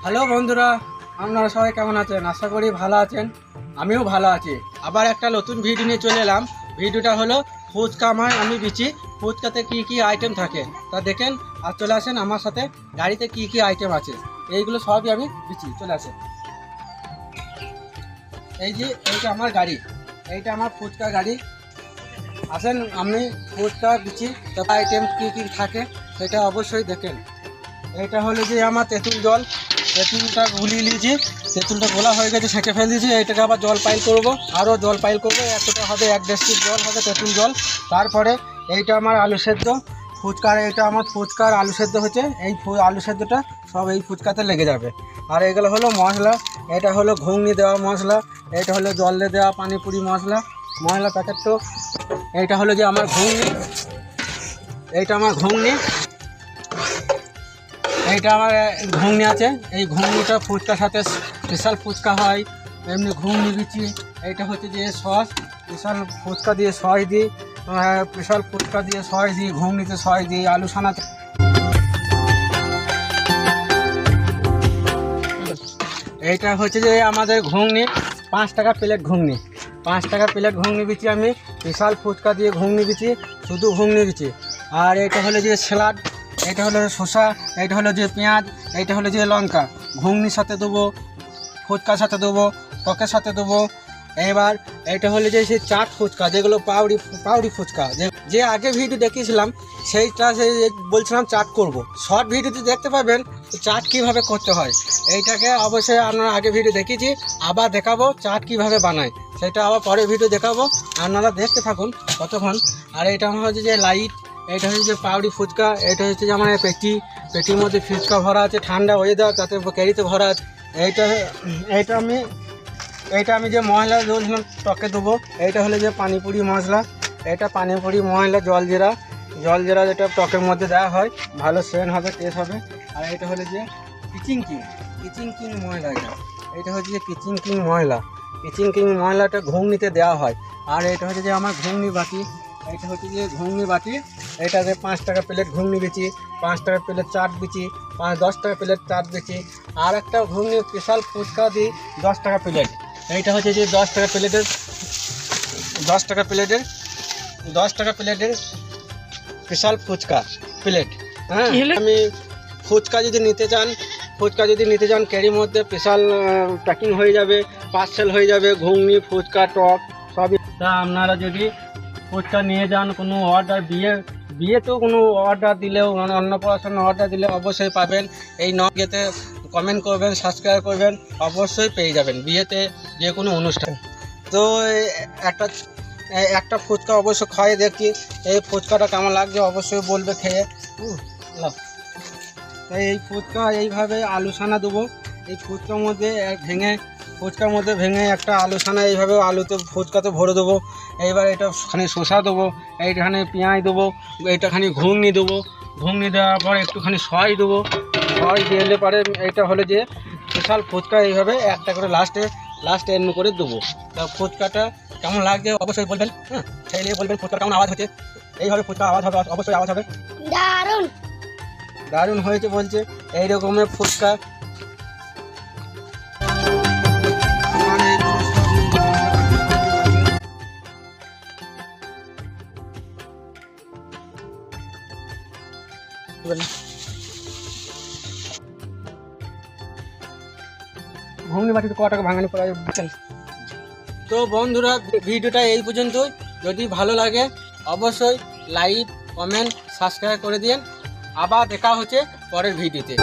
Hello বন্ধুরা, আপনারা সবাই কেমন আছেন? আশা করি ভালো আছেন। আমিও ভালো আছি। আবার একটা নতুন ভিডিও নিয়ে চলে এলাম। ভিডিওটা হলো ফুচকা আমি বিচি। ফুচকাতে কি কি আইটেম থাকে তা দেখেন আর চলে আসেন আমার সাথে। গাড়িতে কি কি আইটেম আছে এইগুলো সবই আমি বিচি। চলে আসেন। এইটা আমার গাড়ি, এইটা আমার ফুচকা গাড়ি। আসেন আমি ফুচকা বিচি, তারপর আইটেম কি কি থাকে সেটা অবশ্যই দেখেন। এটা হলো যে আমার তেঁতুল জল, তেঁতুলটা গুলিয়ে নিয়েছি, তেঁতুলটা গোলা হয়ে গেছে, সেঁকে ফেলে দিয়েছি। এইটাকে আবার জল পাইল করব, আরও জল পাইল করবো। এতটা হবে 1.5 জল হবে তেঁতুল জল। তারপরে এইটা আমার আলু সেদ্ধ ফুচকার, এইটা আমার ফুচকার আলু সেদ্ধ হচ্ছে। এই আলু সেদ্ধটা সব এই ফুচকাতে লেগে যাবে। আর এগুলো হলো মশলা, এটা হলো ঘুগনি দেওয়া মশলা, এটা হলো জলে দেওয়া পানিপুরি মশলা প্যাকেট। তো এইটা হলো যে আমার ঘুগনি, এইটা আমার ঘুগনি, এইটা আমার ঘুগনি আছে। এই ঘুগনিটা ফুচকার সাথে স্পেশাল ফুচকা হয়, এমনি ঘুগনি বিচি। এইটা হচ্ছে যে সস, স্পেশাল ফুচকা দিয়ে সস দিই, স্পেশাল ফুচকা দিয়ে সস দিই, ঘুগনিতে সস দিই, আলু সানাতে। এইটা হচ্ছে যে আমাদের ঘুগনি, 5 টাকা প্লেট ঘুগনি, 5 টাকা প্লেট ঘুগনি বিচি আমি। স্পেশাল ফুচকা দিয়ে ঘুগনি বিচি, শুধু ঘুগনি বিচি। আর এটা হলো যে স্যালাড, এটা হলো শসা, এটা হলো যে পেঁয়াজ, এইটা হলো যে লঙ্কা। ঘুগনির সাথে দেবো, ফুচকার সাথে দেবো, টকের সাথে দেবো। এবার এটা হলো যে সেই চাট ফুচকা, যেগুলো পাউরি ফুচকা, যে আগে ভিডিও দেখিয়েছিলাম সেইটা বলছিলাম চাট করব। শর্ট ভিডিওতে দেখতে পাবেন চাট কিভাবে করতে হয়। এইটাকে অবশ্যই আপনারা আগে ভিডিও দেখিয়েছি, আবার দেখাবো চাট কিভাবে বানায়, সেটা আবার পরে ভিডিও দেখাবো। আপনারা দেখতে থাকুন কতক্ষণ। আর এটা আমার হচ্ছে যে লাইট, এটা হচ্ছে যে পাউরি ফুচকা, এটা হচ্ছে যে আমার পেটির মধ্যে ফুচকা ভরা আছে, ঠান্ডা ওয়েদার তাতে ক্যারিতে ভরা আছে। এইটা আমি যে মশলা বলছিলাম টকে দেবো, এইটা হলো যে পানিপুরি মশলা, এটা পানিপুরি মশলা জলজিরা যেটা টকের মধ্যে দেওয়া হয়, ভালো সেন্ট হবে, টেস্ট হবে। আর এটা হলো যে কিচিং কিং মশলা, এটা হচ্ছে যে কিচিং কিং মশলাটা ঘুগনিতে দেওয়া হয়। আর এটা হচ্ছে যে আমার ঘুগনি বাটি, এইটা হচ্ছে যে ঘুগনি বাটি। এটাতে 5 টাকা প্লেট ঘুগনি বেচি, 5 টাকা প্লেট চাট বেচি, 10 টাকা প্লেট চাট বেচি। আর একটা ঘুগনি স্পেশাল ফুচকা দিই 10 টাকা প্লেট। এইটা হচ্ছে যে 10 টাকা প্লেটের স্পেশাল ফুচকা প্লেট। হ্যাঁ, আমি ফুচকা যদি নিতে চান ক্যারির মধ্যে স্পেশাল প্যাকিং হয়ে যাবে, পার্সেল হয়ে যাবে, ঘুগনি ফুচকা টক সবই। তা আপনারা যদি ফুচকা নিয়ে যান, কোনো অর্ডার বিয়েতেও কোনো অর্ডার দিলেও, অন্নপ্রাশন অর্ডার দিলে অবশ্যই পাবেন। এই নগেতে কমেন্ট করবেন, সাবস্ক্রাইব করবেন, অবশ্যই পেয়ে যাবেন বিয়েতে, যে কোনো অনুষ্ঠান। তো একটা ফুচকা অবশ্যই খাইয়ে দেখি, এই ফুচকাটা কেমন লাগছে অবশ্যই বলবে খেয়ে। তাই এই ফুচকা এইভাবে আলু সানা দেবো, এই ফুচকার মধ্যে ভেঙে একটা আলু সানা এইভাবে আলুতে ফুচকাতে ভরে দেবো। এইবার এটা খানি শসা দেবো, এইখানে পেঁয়াজ দেবো, এইটাখানি ঘুগনি দেবো, ঘুগনি দেওয়ার পর একটুখানি সস দেবো, সস দিলে পরে এইটা হলো যে স্পেশাল ফুচকা। এইভাবে একটা করে লাস্টে এমন করে দেবো। তা ফুচকাটা কেমন লাগছে অবশ্যই বলবেন। হ্যাঁ, সেই নিয়ে বলবেন ফুচকা কেমন আওয়াজ হচ্ছে। এইভাবে ফুচকা আওয়াজ হবে, অবশ্যই আওয়াজ হবে। দারুণ হয়েছে বলছে। এই রকমের ফুচকা ঘুগনি বাটিতে ক টাকা ভাঙানি করা যাবে। তো বন্ধুরা, ভিডিওটা এই পর্যন্তই। যদি ভালো লাগে অবশ্যই লাইক, কমেন্ট, সাবস্ক্রাইব করে দিন। আবার দেখা হচ্ছে পরের ভিডিওতে।